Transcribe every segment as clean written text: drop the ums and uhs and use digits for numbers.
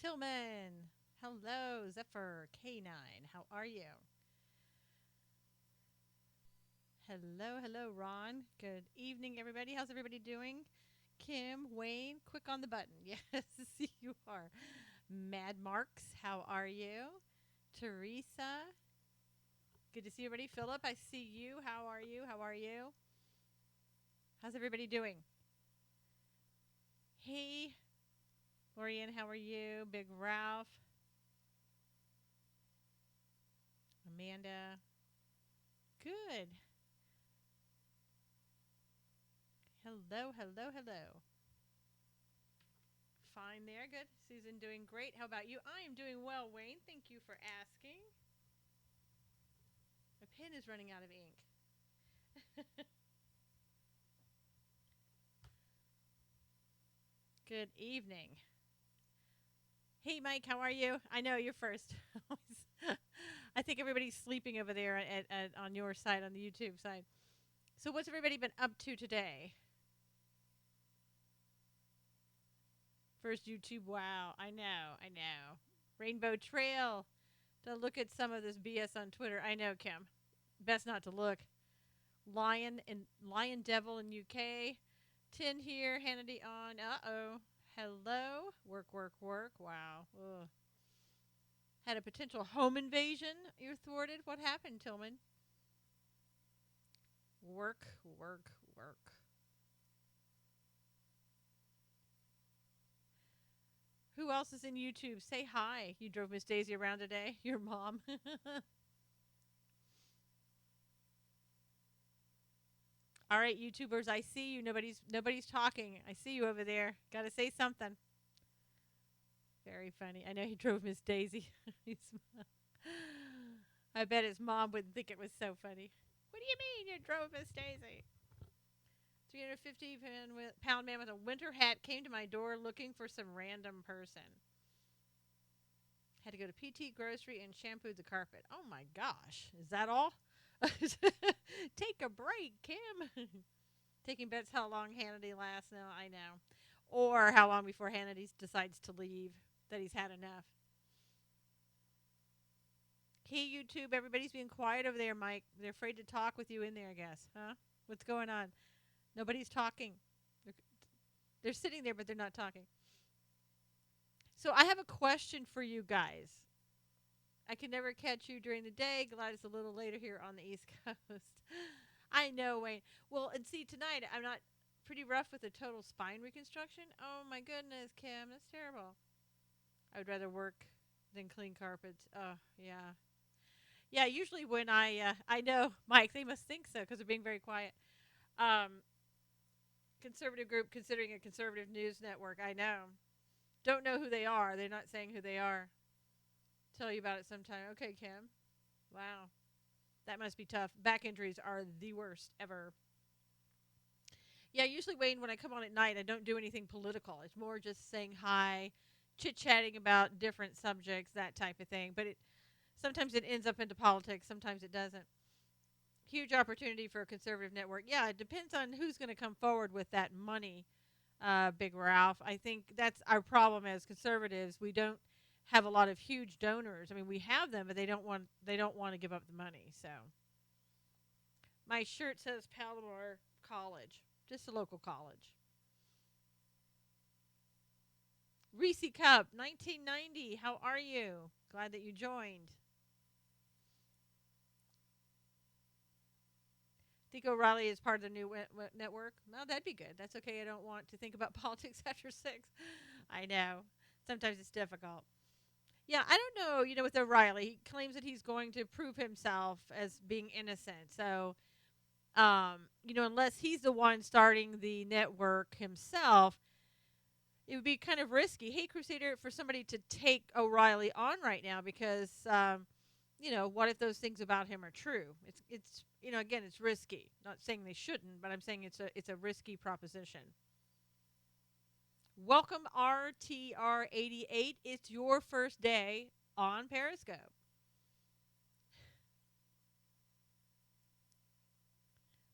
Tillman. Hello, Zephyr K9. How are you? Hello, hello, Ron. Good evening, everybody. How's everybody doing? Kim, Wayne, quick on the button. Yes, you are. Mad Marks, how are you? Teresa, good to see everybody. Philip, I see you. How are you? How are you? How's everybody doing? Hey, Lorian, how are you? Big Ralph, Amanda, good. Hello, hello, hello. Fine there, good. Susan doing great. How about you? I am doing well, Wayne. Thank you for asking. My pen is running out of ink. Good evening. Hey, Mike, how are you? I know you're first. I think everybody's sleeping over there on your side, on the YouTube side. So, what's everybody been up to today? First YouTube, wow. I know, I know. Rainbow Trail. To look at some of this BS on Twitter. I know, Kim. Best not to look. Lion Devil in UK. 10 here, Hannity on. Uh-oh. Hello. Work, work, work. Wow. Ugh. Had a potential home invasion. You're thwarted. What happened, Tillman? Work, work, work. Who else is in YouTube? Say hi. You drove Miss Daisy around today. Your mom. All right, YouTubers, I see you. Nobody's talking. I see you over there. Got to say something. Very funny. I know he drove Miss Daisy. I bet his mom would think it was so funny. What do you mean you drove Miss Daisy? 350-pound man with a winter hat came to my door looking for some random person. Had to go to PT Grocery and shampoo the carpet. Oh my gosh. Is that all? Take a break, Kim. Taking bets how long Hannity lasts. No, I know. Or how long before Hannity decides to leave, that he's had enough. Hey, YouTube, everybody's being quiet over there, Mike. They're afraid to talk with you in there, I guess. Huh? What's going on? Nobody's talking. They're sitting there, but they're not talking. So I have a question for you guys. I can never catch you during the day. Glad it's a little later here on the East Coast. I know, Wayne. Well, and see, tonight I'm not pretty rough with a total spine reconstruction. Oh, my goodness, Kim. That's terrible. I would rather work than clean carpets. Oh, yeah. Yeah, usually when I know, Mike, they must think so because they're being very quiet. Um, Conservative group considering a conservative news network. I know. Don't know who they are. They're not saying who they are. Tell you about it sometime. Okay, Kim. Wow. That must be tough. Back injuries are the worst ever. Yeah, usually, Wayne, when I come on at night, I don't do anything political. It's more just saying hi, chit-chatting about different subjects, that type of thing. But sometimes it ends up into politics. Sometimes it doesn't. Huge opportunity for a conservative network. Yeah, it depends on who's going to come forward with that money, Big Ralph. I think that's our problem as conservatives. We don't have a lot of huge donors. I mean, we have them, but they don't want to give up the money. So my shirt says Palomar College, just a local college. Reese Cup, 1990. How are you? Glad that you joined. Think O'Reilly is part of the new network? Well, that'd be good. That's okay. I don't want to think about politics after 6. I know. Sometimes it's difficult. Yeah, I don't know. With O'Reilly, he claims that he's going to prove himself as being innocent. So, unless he's the one starting the network himself, it would be kind of risky. Hey, Crusader, for somebody to take O'Reilly on right now because, what if those things about him are true? Again, it's risky. Not saying they shouldn't, but I'm saying it's a risky proposition. Welcome RTR88. It's your first day on Periscope.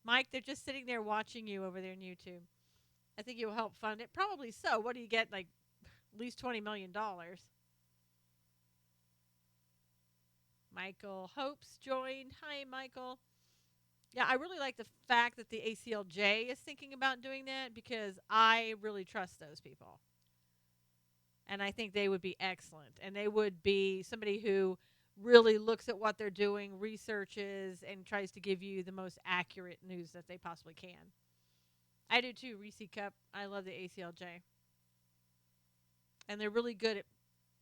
Mike, they're just sitting there watching you over there on YouTube. I think you'll help fund it. Probably so. What do you get? Like at least $20 million. Michael Hopes joined. Hi, Michael. Yeah, I really like the fact that the ACLJ is thinking about doing that because I really trust those people. And I think they would be excellent. And they would be somebody who really looks at what they're doing, researches, and tries to give you the most accurate news that they possibly can. I do too, Reese Cup. I love the ACLJ. And they're really good at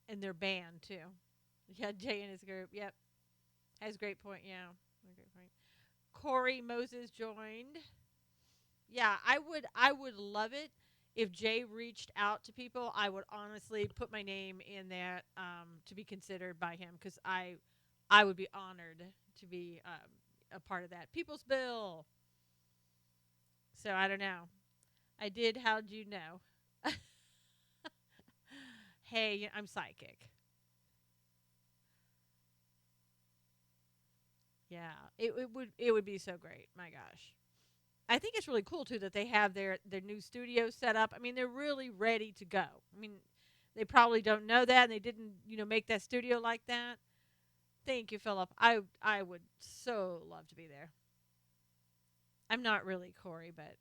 in their band too. Yeah, Jay and his group. Yep. Has a great point, yeah. Great point. Corey Moses joined. Yeah, I would love it if Jay reached out to people. I would honestly put my name in that to be considered by him because I would be honored to be a part of that. People's Bill. So I don't know. I did. How'd you know? Hey, I'm psychic. Yeah, it would be so great. My gosh. I think it's really cool too that they have their new studio set up. I mean, they're really ready to go. I mean, they probably don't know that, and they didn't, make that studio like that. Thank you, Philip. I would so love to be there. I'm not really Corey, but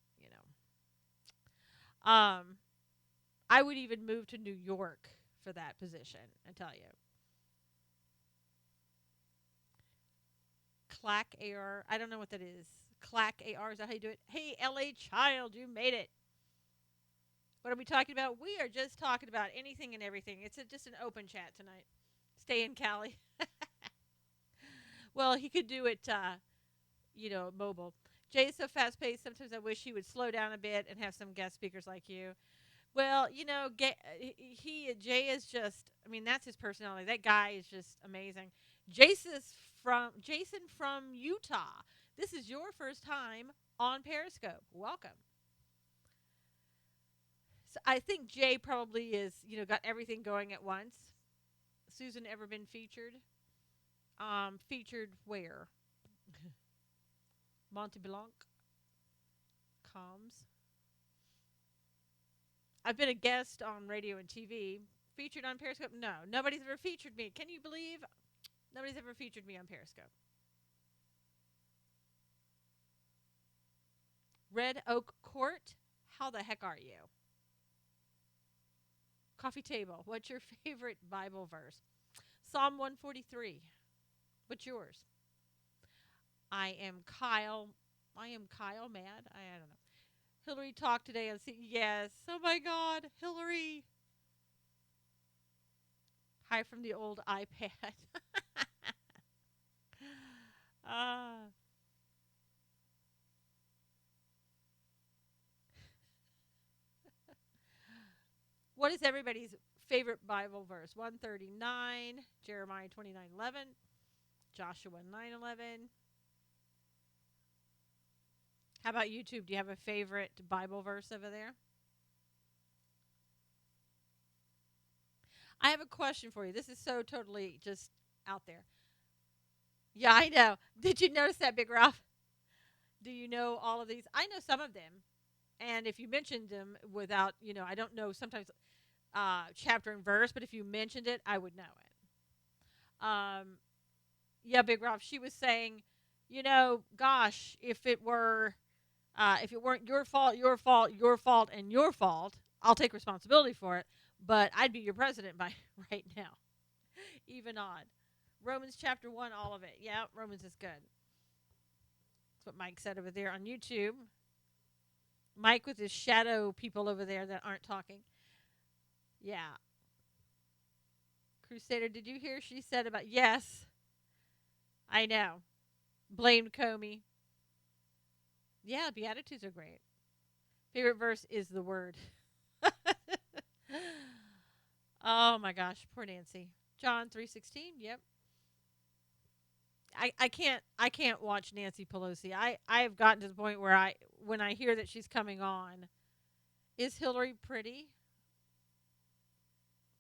I would even move to New York for that position. I tell you, Clack AR. I don't know what that is. Clack AR. Is that how you do it? Hey, LA child, you made it. What are we talking about? We are just talking about anything and everything. It's just an open chat tonight. Stay in Cali. Well, he could do it, mobile. Jay is so fast paced. Sometimes I wish he would slow down a bit and have some guest speakers like you. Well, Jay is just. I mean, that's his personality. That guy is just amazing. Jason from Utah. This is your first time on Periscope. Welcome. So I think Jay probably is, got everything going at once. Susan ever been featured? Featured where? Monte Blanc, Coms. I've been a guest on radio and TV. Featured on Periscope? No, nobody's ever featured me. Can you believe? Nobody's ever featured me on Periscope. Red Oak Court? How the heck are you? Coffee table. What's your favorite Bible verse? Psalm 143. What's yours? I am Kyle. I am Kyle mad. I don't know. Hillary talked today on yes. Oh my God, Hillary. Hi from the old iPad. uh, what is everybody's favorite Bible verse? 139, Jeremiah 29:11, Joshua 9:11. How about YouTube? Do you have a favorite Bible verse over there? I have a question for you. This is so totally just out there. Yeah, I know. Did you notice that, Big Ralph? Do you know all of these? I know some of them. And if you mentioned them without, I don't know sometimes chapter and verse, but if you mentioned it, I would know it. Yeah, Big Ralph, she was saying, gosh, if it weren't your fault, your fault, your fault, and your fault, I'll take responsibility for it. But I'd be your president by right now. Even odd. Romans chapter 1, all of it. Yeah, Romans is good. That's what Mike said over there on YouTube. Mike with his shadow people over there that aren't talking. Yeah. Crusader, did you hear she said about yes? I know. Blamed Comey. Yeah, Beatitudes are great. Favorite verse is the word. Oh my gosh, poor Nancy. John 3:16. Yep. I can't watch Nancy Pelosi. I have gotten to the point where when I hear that she's coming on, is Hillary pretty?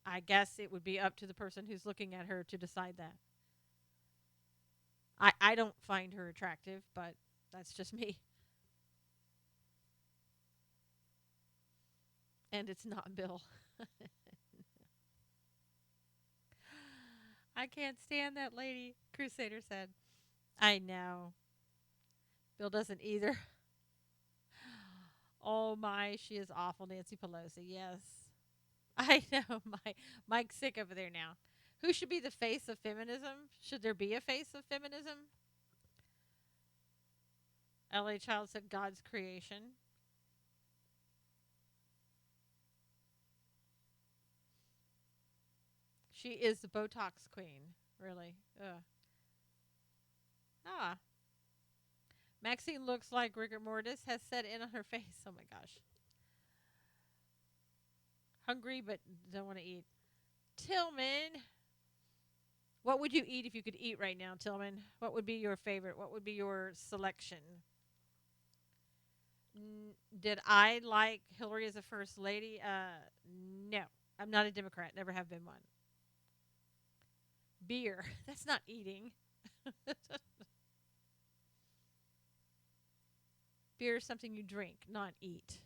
I guess it would be up to the person who's looking at her to decide that. I don't find her attractive, but that's just me. And it's not Bill. I can't stand that lady. Crusader said. I know. Bill doesn't either. Oh my, she is awful, Nancy Pelosi. Yes. I know. Mike's sick over there now. Who should be the face of feminism? Should there be a face of feminism? LA Child said God's creation. She is the Botox queen. Really. Ugh. Ah. Maxine looks like rigor mortis has set in on her face. Oh my gosh. Hungry but don't want to eat. Tillman. What would you eat if you could eat right now, Tillman? What would be your favorite? What would be your selection? Did I like Hillary as a first lady? No. I'm not a Democrat. Never have been one. Beer. That's not eating. Beer is something you drink, not eat.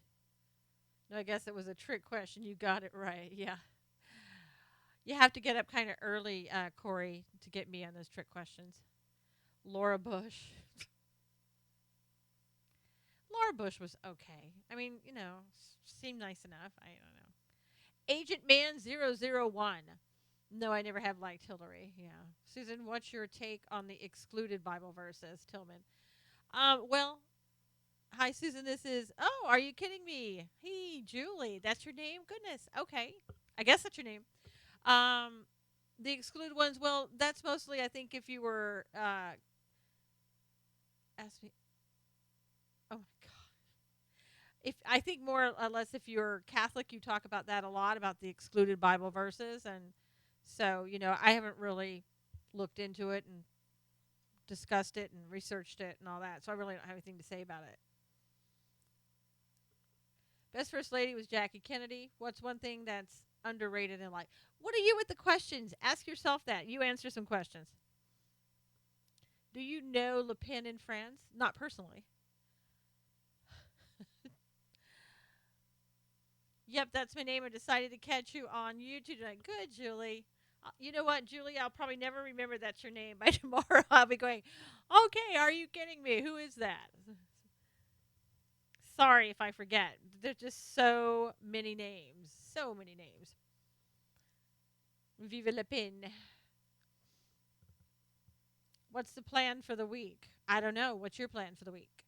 No, I guess it was a trick question. You got it right. Yeah. You have to get up kind of early, Corey, to get me on those trick questions. Laura Bush. Laura Bush was okay. I mean, seemed nice enough. I don't know. Agent Man 001. No, I never have liked Hillary. Yeah. Susan, what's your take on the excluded Bible verses, Tillman? Well, hi, Susan. This is. Oh, are you kidding me? Hey, Julie. That's your name? Goodness. Okay. I guess that's your name. Um, the excluded ones. Well, that's mostly, I think, if you were. Ask me. Oh my God. If I think more or less, if you're Catholic, you talk about that a lot about the excluded Bible verses, and so I haven't really looked into it and discussed it and researched it and all that, so I really don't have anything to say about it. Best First Lady was Jackie Kennedy. What's one thing that's underrated in life? What are you with the questions? Ask yourself that. You answer some questions. Do you know Le Pen in France? Not personally. Yep, that's my name. I decided to catch you on YouTube tonight. Good, Julie. You know what, Julie? I'll probably never remember that's your name. By tomorrow, I'll be going, okay, are you kidding me? Who is that? Sorry if I forget. There's just so many names. So many names. Vive Le Pen. What's the plan for the week? I don't know. What's your plan for the week?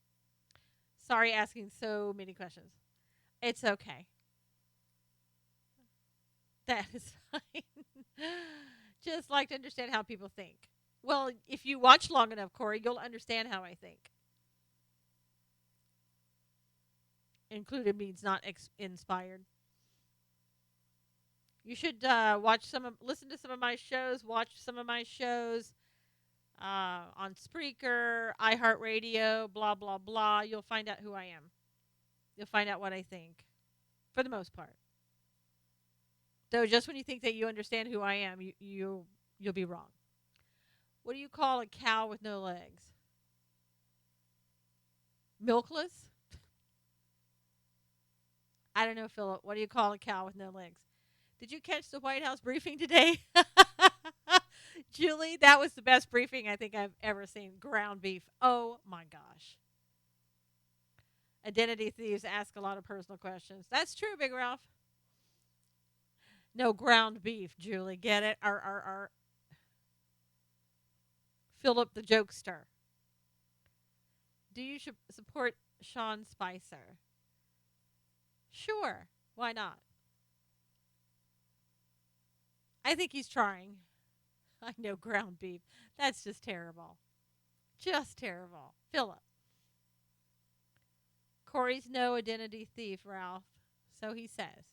Sorry asking so many questions. It's okay. That is fine. Just like to understand how people think. Well, if you watch long enough, Corey, you'll understand how I think. Included means not inspired. You should listen to some of my shows, watch some of my shows on Spreaker, iHeartRadio, blah, blah, blah. You'll find out who I am. You'll find out what I think, for the most part. Though just when you think that you understand who I am, you'll be wrong. What do you call a cow with no legs? Milkless? I don't know, Philip. What do you call a cow with no legs? Did you catch the White House briefing today? Julie, that was the best briefing I think I've ever seen. Ground beef. Oh my gosh. Identity thieves ask a lot of personal questions. That's true, Big Ralph. No, ground beef, Julie. Get it? R. Philip the jokester. Do you support Sean Spicer? Sure. Why not? I think he's trying. I know, ground beef. That's just terrible. Just terrible. Philip. Corey's no identity thief, Ralph. So he says.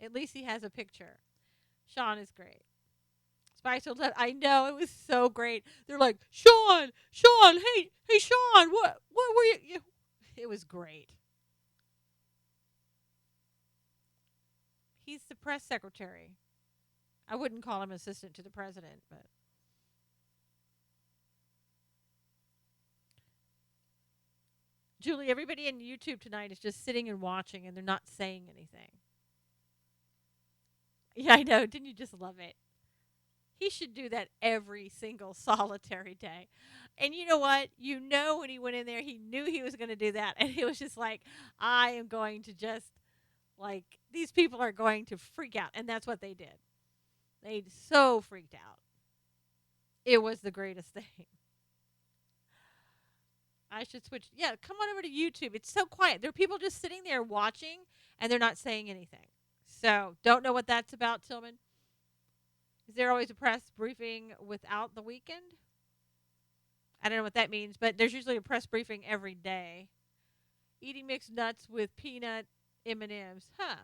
At least he has a picture. Sean is great. Spicer, I know, it was so great. They're like, Sean, hey, Sean, what were you? It was great. He's the press secretary. I wouldn't call him assistant to the president, but. Julie, everybody in YouTube tonight is just sitting and watching, and they're not saying anything. Yeah, I know. Didn't you just love it? He should do that every single solitary day. And you know what? You know, when he went in there, he knew he was going to do that. And he was just like, I am going to just, like, these people are going to freak out. And that's what they did. They so freaked out. It was the greatest thing. I should switch. Yeah, come on over to YouTube. It's so quiet. There are people just sitting there watching, and they're not saying anything. So, don't know what that's about, Tillman. Is there always a press briefing without the weekend? I don't know what that means, but there's usually a press briefing every day. Eating mixed nuts with peanut M&Ms. Huh.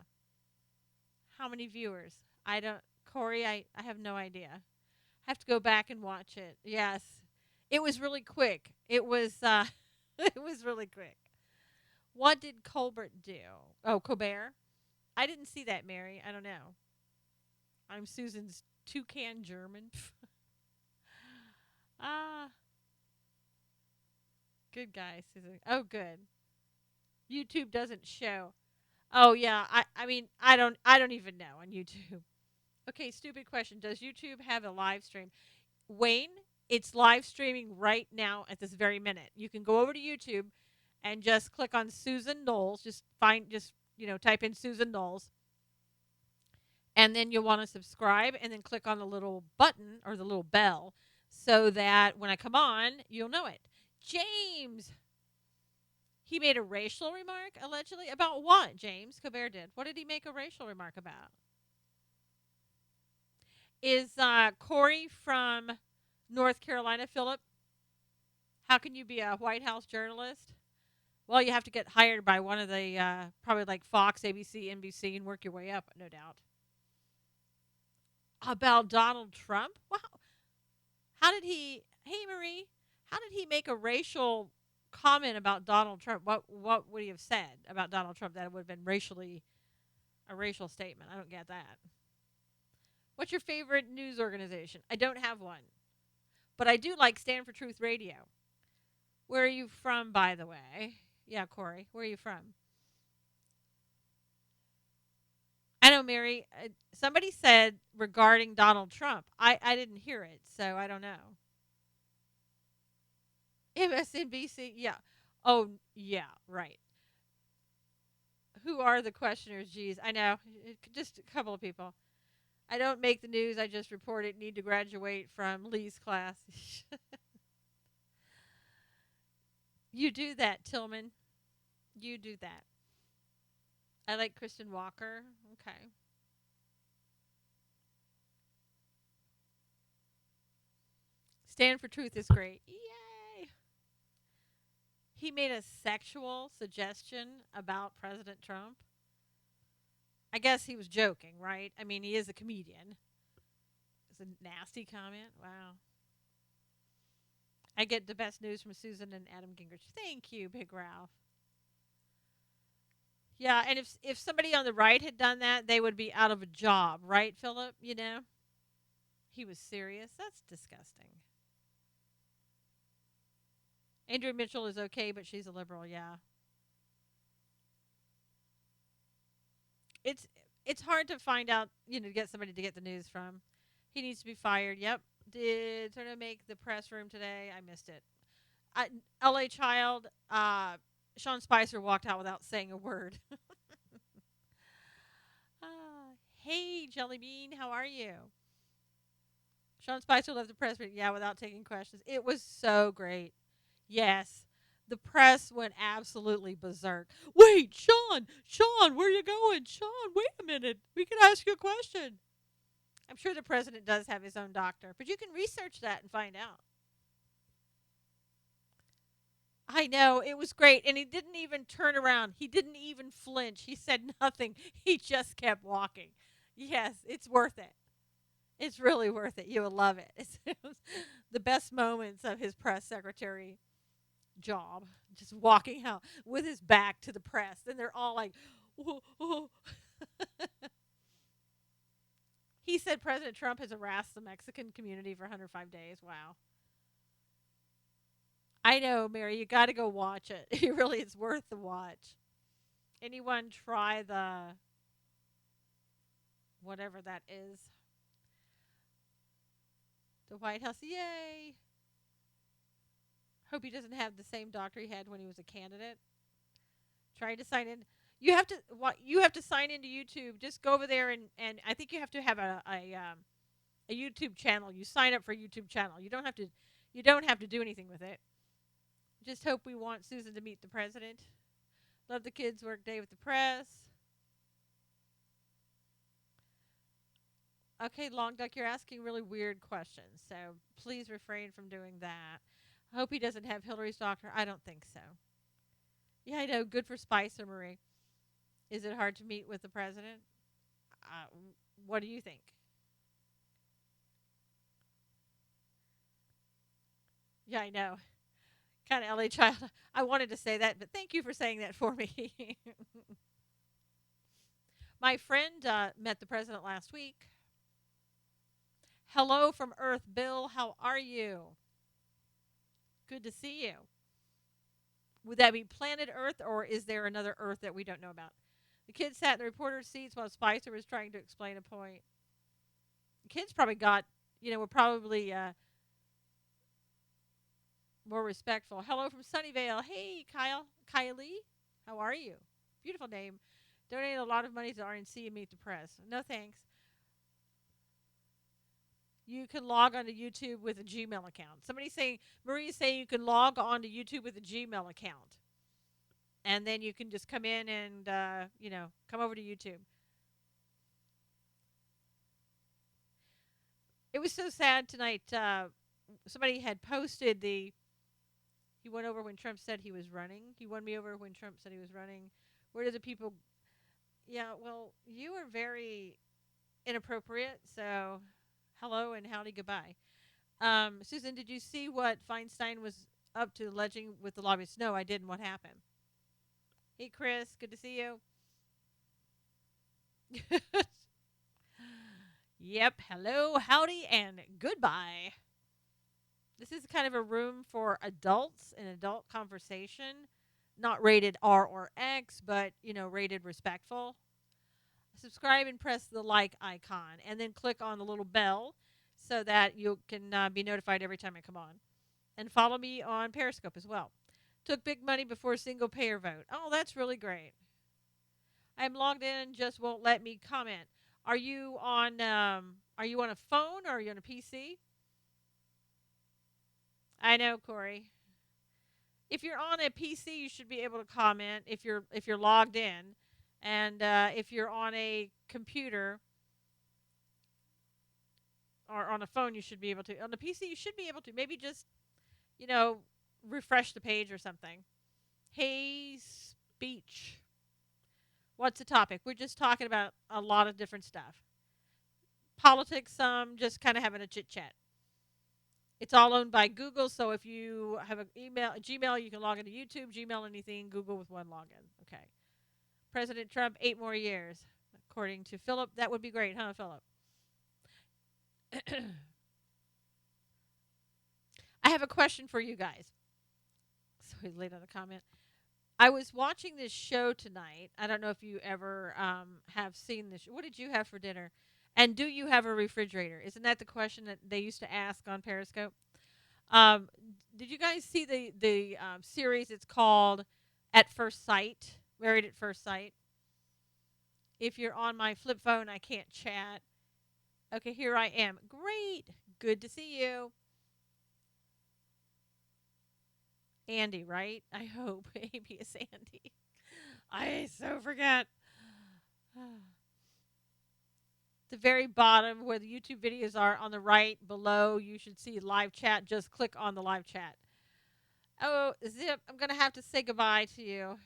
How many viewers? I don't. Corey, I have no idea. Have to go back and watch it. Yes. It was really quick. It was it was really quick. What did Colbert do? Oh, Colbert. I didn't see that, Mary. I don't know. I'm Susan's toucan German. Ah, good guy, Susan. Oh, good. YouTube doesn't show. Oh yeah, I mean I don't even know on YouTube. Okay, stupid question. Does YouTube have a live stream? Wayne, it's live streaming right now at this very minute. You can go over to YouTube and just click on Susan Knowles. Just type in Susan Knowles. And then you'll want to subscribe and then click on the little button or the little bell so that when I come on, you'll know it. James, he made a racial remark, allegedly. About what, James? Colbert did. What did he make a racial remark about? Is Corey from North Carolina, Philip? How can you be a White House journalist? Well, you have to get hired by one of the, probably like Fox, ABC, NBC, and work your way up, no doubt. About Donald Trump? Wow. How did he, hey, Marie, how did he make a racial comment about Donald Trump? What would he have said about Donald Trump that it would have been a racial statement? I don't get that. What's your favorite news organization? I don't have one. But I do like Stand for Truth Radio. Where are you from, by the way? Yeah, Corey. Where are you from? I know, Mary. Somebody said regarding Donald Trump. I didn't hear it, so I don't know. MSNBC? Yeah. Oh, yeah, right. Who are the questioners? Geez, I know. Just a couple of people. I don't make the news. I just report it. Need to graduate from Lee's class. You do that, Tillman. You do that. I like Kristen Walker. Okay. Stand for Truth is great. Yay! He made a sexual suggestion about President Trump. I guess he was joking, right? I mean, he is a comedian. It's a nasty comment. Wow. I get the best news from Susan and Adam Gingrich. Thank you, Big Ralph. Yeah, and if somebody on the right had done that, they would be out of a job, right, Philip? You know? He was serious. That's disgusting. Andrea Mitchell is okay, but she's a liberal, yeah. It's it's hard to find out, to get somebody to get the news from. He needs to be fired. Yep. Did Turner make the press room today? I missed it. LA Child, Sean Spicer walked out without saying a word. Hey, Jelly Bean, how are you? Sean Spicer left the press room, yeah, without taking questions. It was so great. Yes. The press went absolutely berserk. Wait, Sean, where are you going? Sean, wait a minute. We can ask you a question. I'm sure the president does have his own doctor, but you can research that and find out. I know, it was great. And he didn't even turn around. He didn't even flinch. He said nothing. He just kept walking. Yes, it's worth it. It's really worth it. You will love it. It was the best moments of his press secretary job. Just walking out with his back to the press. And they're all like, whoa, whoa. He said President Trump has harassed the Mexican community for 105 days. Wow. I know, Mary. You got to go watch it. It really is worth the watch. Anyone try the whatever that is? The White House, yay! Hope he doesn't have the same doctor he had when he was a candidate. Trying to sign in. You have to sign into YouTube. Just go over there and I think you have to have a YouTube channel. You sign up for a YouTube channel. You don't have to do anything with it. Just hope we want Susan to meet the president. Love the kids' work day with the press. Okay, Long Duck, you're asking really weird questions, so please refrain from doing that. I hope he doesn't have Hillary's doctor. I don't think so. Yeah, I know. Good for Spicer, Marie. Is it hard to meet with the president? Uh, what do you think? Yeah, I know. Kind of LA child. I wanted to say that, but thank you for saying that for me. My friend met the president last week. Hello from Earth, Bill. How are you? Good to see you. Would that be planet Earth, or is there another Earth that we don't know about? The kids sat in the reporter's seats while Spicer was trying to explain a point. The kids probably were probably more respectful. Hello from Sunnyvale. Hey, Kylie. How are you? Beautiful name. Donate a lot of money to RNC and meet the press. No thanks. You can log onto YouTube with a Gmail account. Marie's saying you can log on to YouTube with a Gmail account. And then you can just come in and, come over to YouTube. It was so sad tonight. Somebody had posted he went over when Trump said he was running. He won me over when Trump said he was running. Where did the people... Yeah, well, you are very inappropriate, so hello and howdy goodbye. Susan, did you see what Feinstein was up to alleging with the lobbyists? No, I didn't. What happened? Hey, Chris, good to see you. Yep, hello, howdy, and goodbye. This is kind of a room for adults, an adult conversation. Not rated R or X, but, rated respectful. Subscribe and press the like icon, and then click on the little bell so that you can be notified every time I come on. And follow me on Periscope as well. Took big money before single payer vote. Oh, that's really great. I'm logged in, just won't let me comment. Are you on a phone or are you on a PC? I know, Corey. If you're on a PC, you should be able to comment if you're logged in, and if you're on a computer or on a phone, you should be able to. On the PC, you should be able to. Maybe just refresh the page or something. Hey, speech. What's the topic? We're just talking about a lot of different stuff. Politics, just kind of having a chit chat. It's all owned by Google, so if you have a Gmail, you can log into YouTube, Gmail, anything, Google with one login. Okay. President Trump, 8 more years. According to Philip, that would be great, huh, Philip? I have a question for you guys. So he's late on the comment. I was watching this show tonight. I don't know if you ever have seen this. What did you have for dinner? And do you have a refrigerator? Isn't that the question that they used to ask on Periscope? Did you guys see the series? It's called At First Sight, Married at First Sight. If you're on my flip phone, I can't chat. Okay, here I am. Great. Good to see you. Andy, right? I hope. Maybe it's Andy. I so forget. The very bottom where the YouTube videos are on the right below, you should see live chat. Just click on the live chat. Oh, Zip, I'm going to have to say goodbye to you.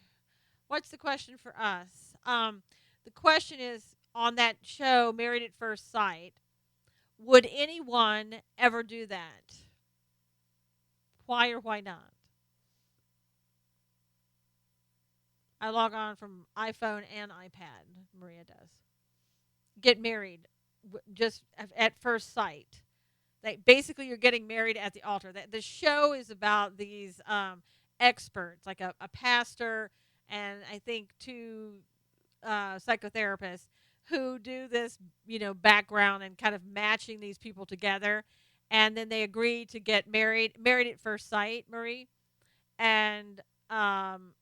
What's the question for us? The question is, on that show, Married at First Sight, would anyone ever do that? Why or why not? I log on from iPhone and iPad. Maria does. Get married just at first sight. Basically, you're getting married at the altar. The show is about these experts, like a pastor and I think 2 psychotherapists who do this, background and kind of matching these people together. and then they agreed to get married at first sight, Marie. And um,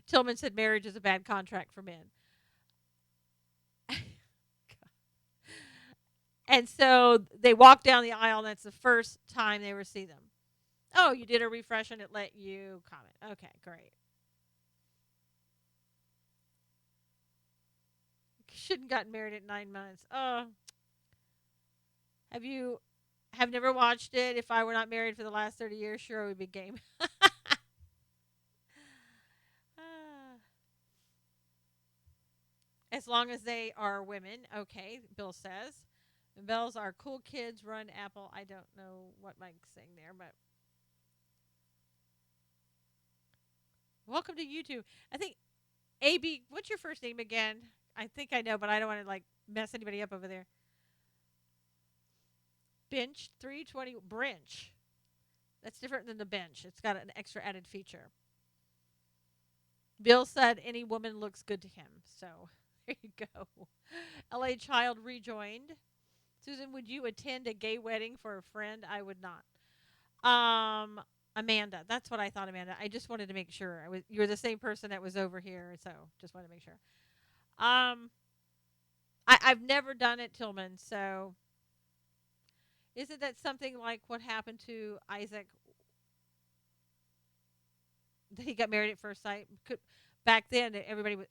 Tillman said marriage is a bad contract for men. And so they walked down the aisle, and that's the first time they ever see them. Oh, you did a refresh and it let you comment. Okay, great. Shouldn't gotten married at 9 months. Oh, have you have never watched it? If I were not married for the last 30 years, sure it would be game. Ah, as long as they are women, okay. Bill says. And Bells are cool kids. Run Apple. I don't know what Mike's saying there, but welcome to YouTube. I think AB. What's your first name again? I think I know, but I don't want to like mess anybody up over there. Bench 320 Brinch. That's different than the bench. It's got an extra added feature. Bill said any woman looks good to him. So there you go. LA Child rejoined. Susan, would you attend a gay wedding for a friend? I would not. Um, Amanda. That's what I thought, Amanda. I just wanted to make sure. You're the same person that was over here, so just wanted to make sure. Um, I've never done it, Tillman. So isn't that something like what happened to Isaac that he got married at first sight? Back then,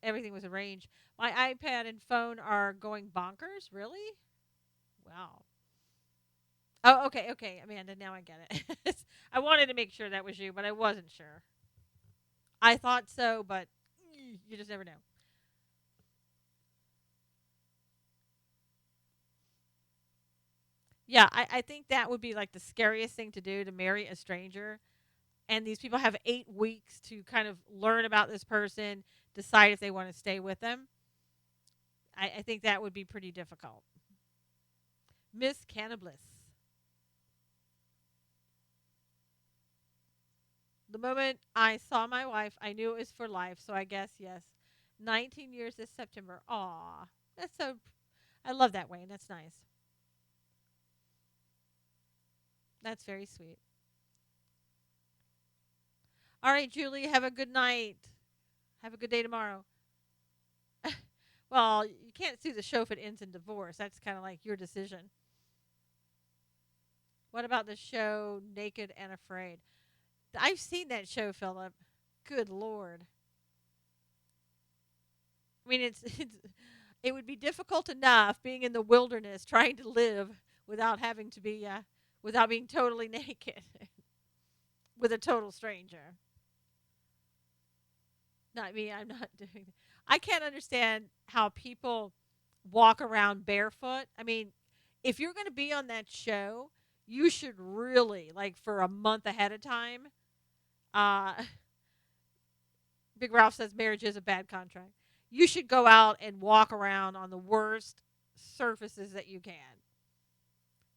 everything was arranged. My iPad and phone are going bonkers. Really? Wow. Oh, okay, okay, Amanda. Now I get it. I wanted to make sure that was you, but I wasn't sure. I thought so, but you just never know. Yeah, I think that would be like the scariest thing to do, to marry a stranger. And these people have 8 weeks to kind of learn about this person, decide if they want to stay with them. I think that would be pretty difficult. Miss Cannabis. The moment I saw my wife, I knew it was for life, so I guess yes. 19 years this September. Aw, that's so. I love that, Wayne. That's nice. That's very sweet. All right, Julie, have a good night. Have a good day tomorrow. Well, you can't see the show if it ends in divorce. That's kind of like your decision. What about the show Naked and Afraid? I've seen that show, Philip. Good Lord. I mean, it would be difficult enough being in the wilderness trying to live without having to be without being totally naked with a total stranger. Not me. I'm not doing. I can't understand how people walk around barefoot. I mean, if you're going to be on that show, you should really like for a month ahead of time. Uh, Big Ralph says marriage is a bad contract. You should go out and walk around on the worst surfaces that you can.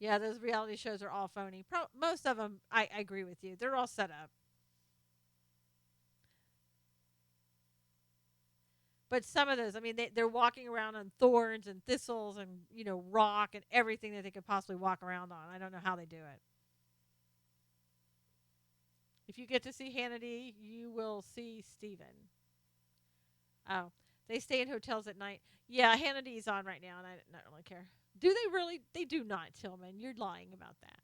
Yeah, those reality shows are all phony. Most of them, I agree with you. They're all set up. But some of those, I mean, they're walking around on thorns and thistles and, rock and everything that they could possibly walk around on. I don't know how they do it. If you get to see Hannity, you will see Steven. Oh, they stay in hotels at night. Yeah, Hannity's on right now, and I don't really care. Do they really? They do not, Tillman. You're lying about that.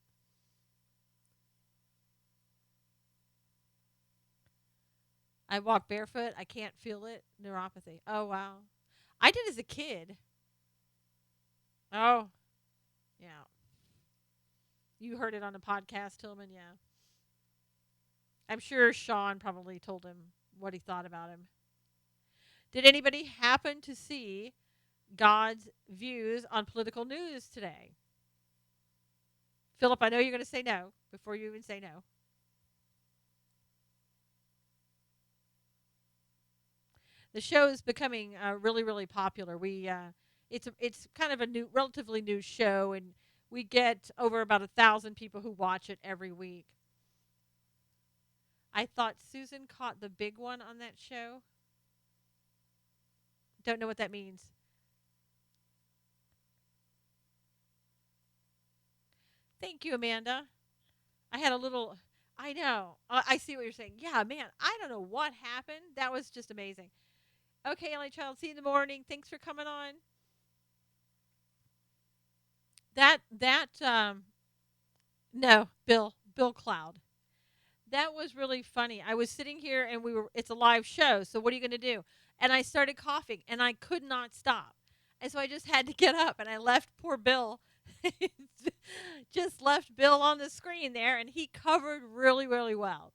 I walk barefoot. I can't feel it. Neuropathy. Oh, wow. I did as a kid. Oh, yeah. You heard it on the podcast, Tillman. Yeah. I'm sure Sean probably told him what he thought about him. Did anybody happen to see God's views on political news today? Philip, I know you're going to say no before you even say no. The show is becoming really, really popular. It's kind of a relatively new show, and we get over about 1,000 people who watch it every week. I thought Susan caught the big one on that show. Don't know what that means. Thank you, Amanda. I had a little. I know. I see what you're saying. Yeah, man. I don't know what happened. That was just amazing. Okay, LA Child. See you in the morning. Thanks for coming on. That. No, Bill Cloud. That was really funny. I was sitting here and it's a live show, so what are you going to do? And I started coughing and I could not stop. And so I just had to get up and I left poor Bill just left Bill on the screen there and he covered really really well.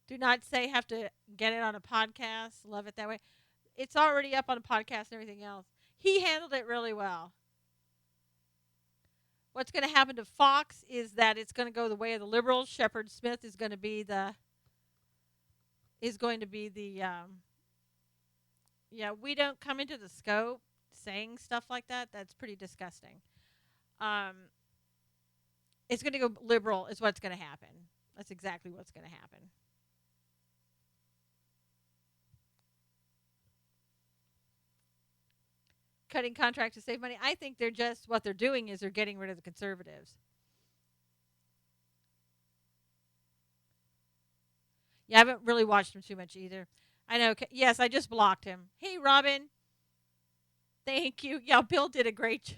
Do not say have to get it on a podcast. Love it that way. It's already up on a podcast and everything else. He handled it really well. What's going to happen to Fox is that it's going to go the way of the liberals. Shepard Smith is going to be the yeah, we don't come into the scope saying stuff like that. That's pretty disgusting. Um, it's going to go liberal is what's going to happen. That's exactly what's going to happen. Cutting contracts to save money. I think they're just what they're doing is they're getting rid of the conservatives. Yeah, I haven't really watched him too much either. I know. Yes, I just blocked him. Hey, Robin. Thank you. Yeah, Bill did a great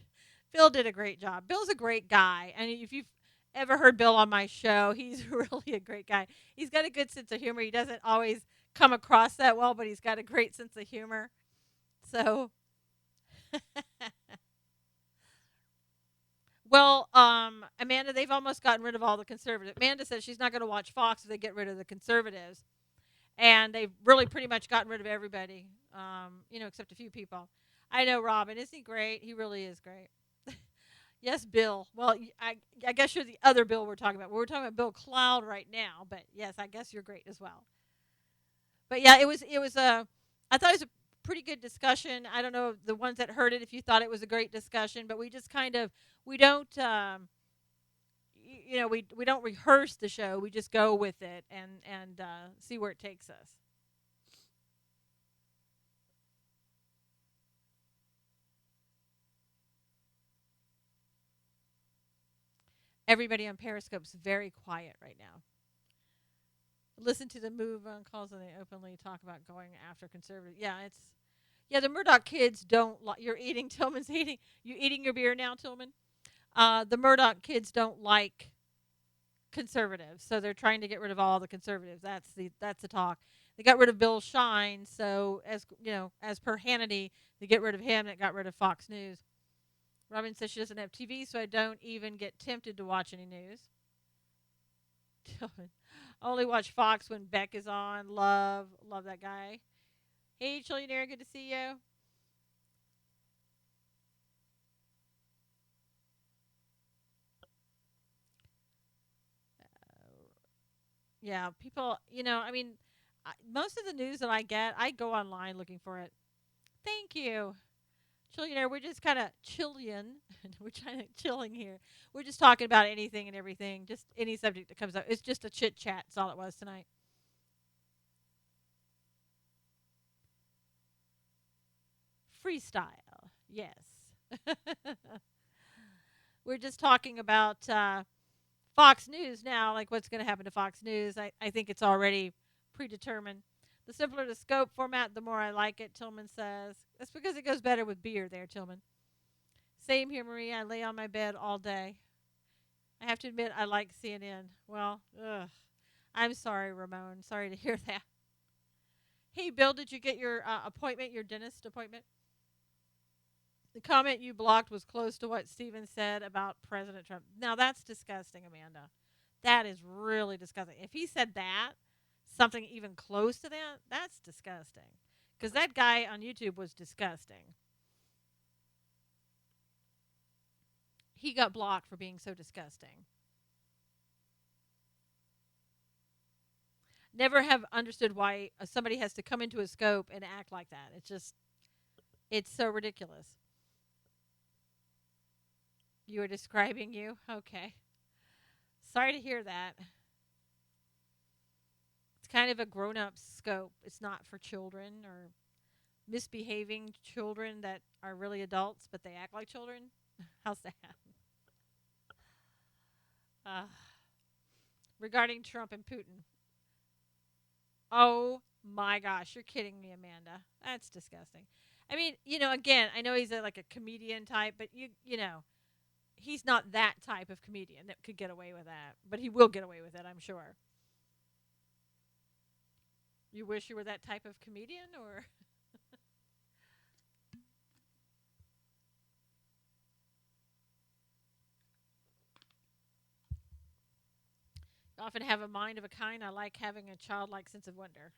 job. Bill's a great guy, and if you've ever heard Bill on my show, he's really a great guy. He's got a good sense of humor. He doesn't always come across that well, but he's got a great sense of humor. So, well, Amanda, they've almost gotten rid of all the conservatives. Amanda says she's not going to watch Fox if they get rid of the conservatives, and they've really pretty much gotten rid of everybody, except a few people. I know Robin. Isn't he great? He really is great. Yes, Bill. Well, I guess you're the other Bill we're talking about. We're talking about Bill Cloud right now, but yes, I guess you're great as well. But yeah, it was a I thought it was a pretty good discussion. I don't know the ones that heard it if you thought it was a great discussion, but we just kind of we don't we don't rehearse the show. We just go with it and see where it takes us. Everybody on Periscope's very quiet right now. Listen to the move on calls and they openly talk about going after conservative. Yeah, the Murdoch kids don't like. You're eating Tillman's eating. You eating your beer now, Tillman? The Murdoch kids don't like conservatives, so they're trying to get rid of all the conservatives. That's the talk. They got rid of Bill Shine, so as per Hannity, they get rid of him. That got rid of Fox News. Robin says she doesn't have TV, so I don't even get tempted to watch any news. Tillman, only watch Fox when Beck is on. Love that guy. Hey, Trillionaire, good to see you. Yeah, people, most of the news that I get, I go online looking for it. Thank you. Trillionaire, we're just kind of chilling. We're kind of chilling here. We're just talking about anything and everything, just any subject that comes up. It's just a chit chat. That's all it was tonight. Freestyle. Yes. We're just talking about Fox News now, like what's going to happen to Fox News. I think it's already predetermined. The simpler the scope format, the more I like it, Tillman says. That's because it goes better with beer there, Tillman. Same here, Marie. I lay on my bed all day. I have to admit, I like CNN. Well, ugh. I'm sorry, Ramon. Sorry to hear that. Hey, Bill, did you get your appointment, your dentist appointment? The comment you blocked was close to what Steven said about President Trump. Now, that's disgusting, Amanda. That is really disgusting. If he said that, something even close to that, that's disgusting. Because that guy on YouTube was disgusting. He got blocked for being so disgusting. Never have understood why somebody has to come into a scope and act like that. It's so ridiculous. You were describing you? Okay. Sorry to hear that. It's kind of a grown up scope. It's not for children or misbehaving children that are really adults, but they act like children. How's that? Regarding Trump and Putin. Oh my gosh, you're kidding me, Amanda. That's disgusting. I mean, again, I know he's like a comedian type, but he's not that type of comedian that could get away with that. But he will get away with it, I'm sure. You wish you were that type of comedian, or you often have a mind of a kind. I like having a childlike sense of wonder.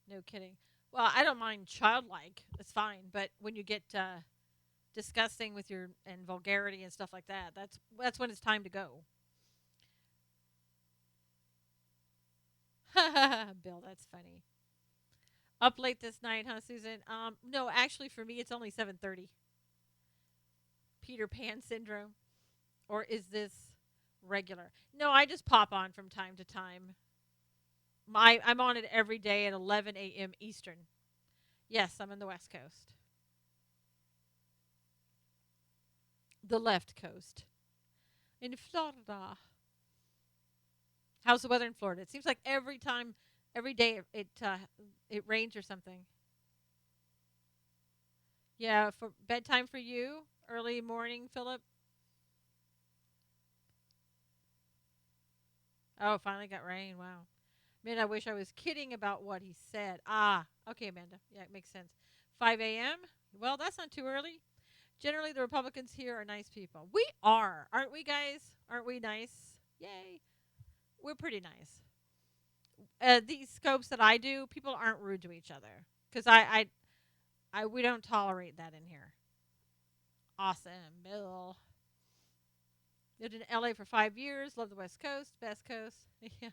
No kidding. Well, I don't mind childlike. It's fine. But when you get disgusting with your and vulgarity and stuff like that, that's when it's time to go. Bill, that's funny. Up late this night, huh, Susan? No, actually, for me, it's only 7:30. Peter Pan syndrome, or is this regular? No, I just pop on from time to time. I'm on it every day at 11 a.m. Eastern. Yes, I'm in the West Coast, the left coast, in Florida. How's the weather in Florida? It seems like every day it rains or something. Yeah, for bedtime for you, early morning, Philip. Oh, finally got rain. Wow. Man, I wish I was kidding about what he said. Ah, okay, Amanda. Yeah, it makes sense. 5 a.m. Well, that's not too early. Generally, the Republicans here are nice people. We are, aren't we, guys? Aren't we nice? Yay. We're pretty nice. These scopes that I do, people aren't rude to each other because we don't tolerate that in here. Awesome, Bill. Lived in LA for 5 years. Love the West Coast, best coast. Yeah.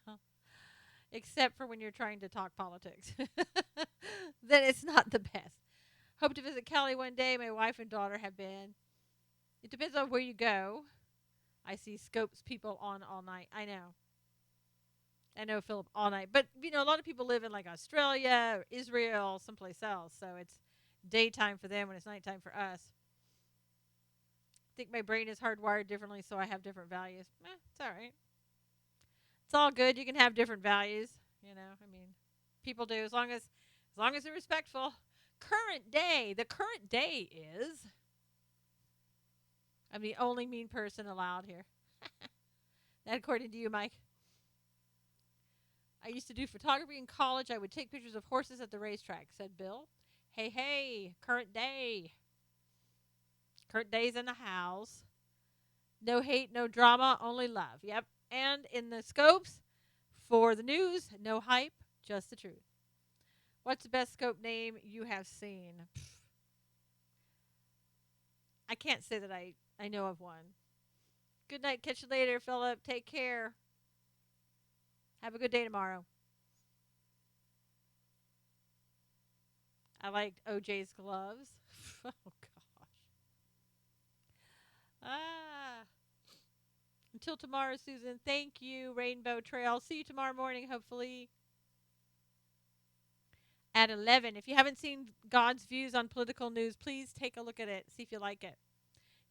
Except for when you're trying to talk politics. Then it's not the best. Hope to visit Cali one day. My wife and daughter have been. It depends on where you go. I see scopes people on all night. I know. I know, Philip, all night. But, a lot of people live in like Australia or Israel, someplace else. So it's daytime for them when it's nighttime for us. I think my brain is hardwired differently, so I have different values. It's all right. It's all good. You can have different values. I mean, people do as long as they're respectful. Current day. The current day is. I'm the only mean person allowed here. That according to you, Mike. I used to do photography in college. I would take pictures of horses at the racetrack, said Bill. Hey, hey, current day. Current day's in the house. No hate, no drama, only love. Yep. And in the scopes for the news, no hype, just the truth. What's the best scope name you have seen? I can't say that I know of one. Good night. Catch you later, Philip. Take care. Have a good day tomorrow. I liked OJ's gloves. Oh, gosh. Ah. Until tomorrow, Susan. Thank you, Rainbow Trail. See you tomorrow morning, hopefully, at 11. If you haven't seen God's views on political news, please take a look at it. See if you like it.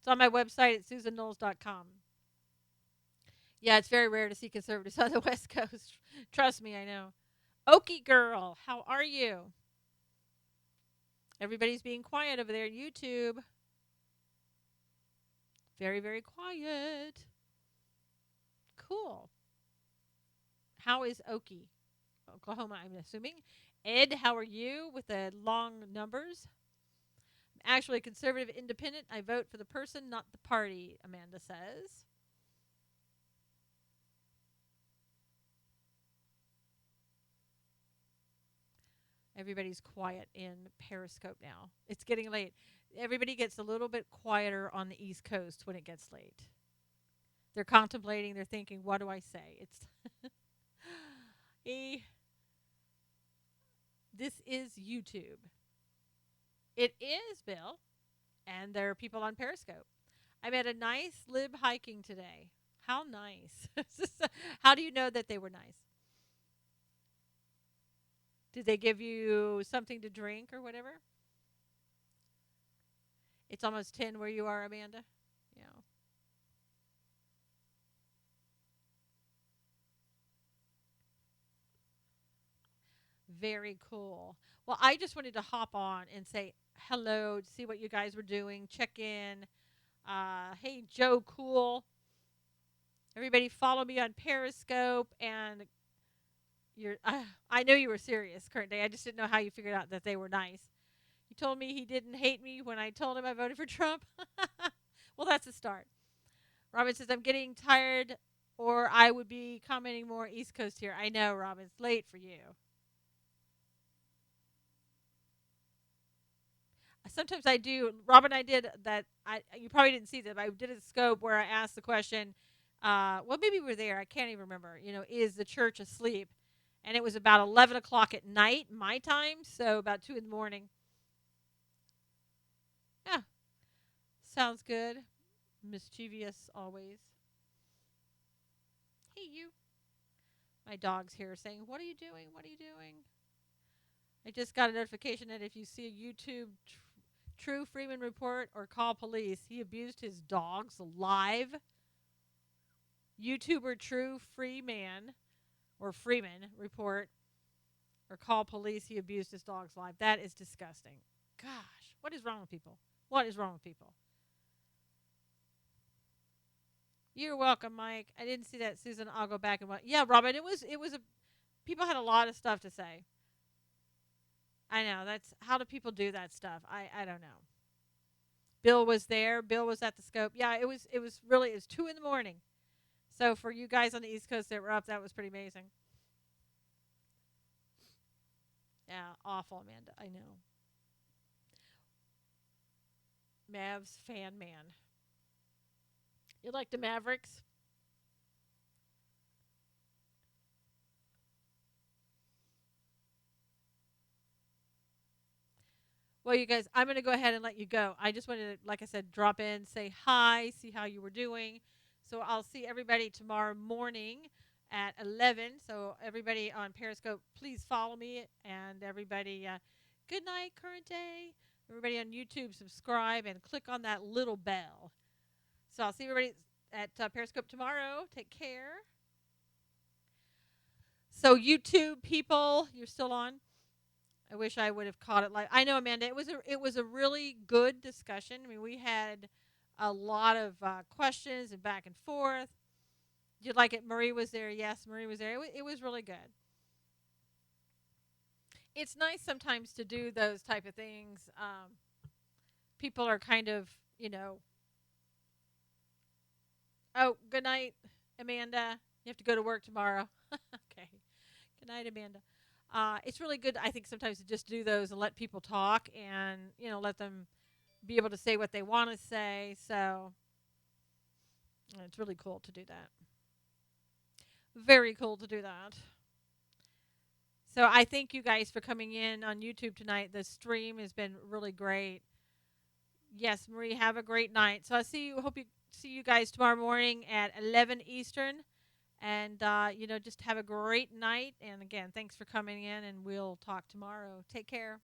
It's on my website at susanknowles.com. Yeah, it's very rare to see conservatives on the West Coast. Trust me, I know. Okie girl, how are you? Everybody's being quiet over there on YouTube. Very, very quiet. Cool. How is Okie? Oklahoma, I'm assuming. Ed, how are you with the long numbers? I'm actually a conservative independent. I vote for the person, not the party, Amanda says. Everybody's quiet in Periscope now. It's getting late. Everybody gets a little bit quieter on the East Coast when it gets late. They're contemplating, they're thinking, what do I say? It's this is YouTube. It is, Bill. And there are people on Periscope. I met a nice lib hiking today. How nice. How do you know that they were nice? Did they give you something to drink or whatever? It's almost 10 where you are, Amanda. Yeah. Very cool. Well, I just wanted to hop on and say hello, see what you guys were doing, check in. Hey, Joe Cool. Everybody follow me on Periscope. And you're, I know you were serious, current day. I just didn't know how you figured out that they were nice. He told me he didn't hate me when I told him I voted for Trump. Well, that's a start. Robin says, I'm getting tired, or I would be commenting more East Coast here. I know, Robin. It's late for you. Sometimes I do. Robin, I did that. You probably didn't see that, but I did a scope where I asked the question. Well, maybe we were there. I can't even remember. Is the church asleep? And it was about 11 o'clock at night, my time, so about 2 in the morning. Yeah, sounds good. Mischievous always. Hey, you. My dog's here saying, what are you doing? What are you doing? I just got a notification that if you see a YouTube True Freeman report or call police, he abused his dogs live. YouTuber True Freeman or Freeman report or call police, he abused his dogs live. That is disgusting. Gosh, what is wrong with people? What is wrong with people? You're welcome, Mike. I didn't see that, Susan. I'll go back and watch. Yeah, Robin, it was a people had a lot of stuff to say. I know. That's how do people do that stuff? I don't know. Bill was there. Bill was at the scope. Yeah, it was 2 in the morning. So for you guys on the East Coast that were up, that was pretty amazing. Yeah, awful, Amanda. I know. Mavs fan man. You like the Mavericks? Well, you guys, I'm going to go ahead and let you go. I just wanted to, like I said, drop in, say hi, see how you were doing. So I'll see everybody tomorrow morning at 11. So everybody on Periscope, please follow me. And everybody, good night, current day. Everybody on YouTube, subscribe and click on that little bell. So I'll see everybody at Periscope tomorrow. Take care. So YouTube people, you're still on? I wish I would have caught it live. I know, Amanda. It was a really good discussion. I mean, we had a lot of questions and back and forth. Did you like it? Marie was there. Yes, Marie was there. It was really good. It's nice sometimes to do those type of things. People are kind of, you know. Oh, good night, Amanda. You have to go to work tomorrow. Okay. Good night, Amanda. It's really good, I think, sometimes to just do those and let people talk and, let them be able to say what they want to say. So it's really cool to do that. Very cool to do that. So I thank you guys for coming in on YouTube tonight. The stream has been really great. Yes, Marie, have a great night. So I hope you see you guys tomorrow morning at 11 Eastern. And, just have a great night. And again, thanks for coming in, and we'll talk tomorrow. Take care.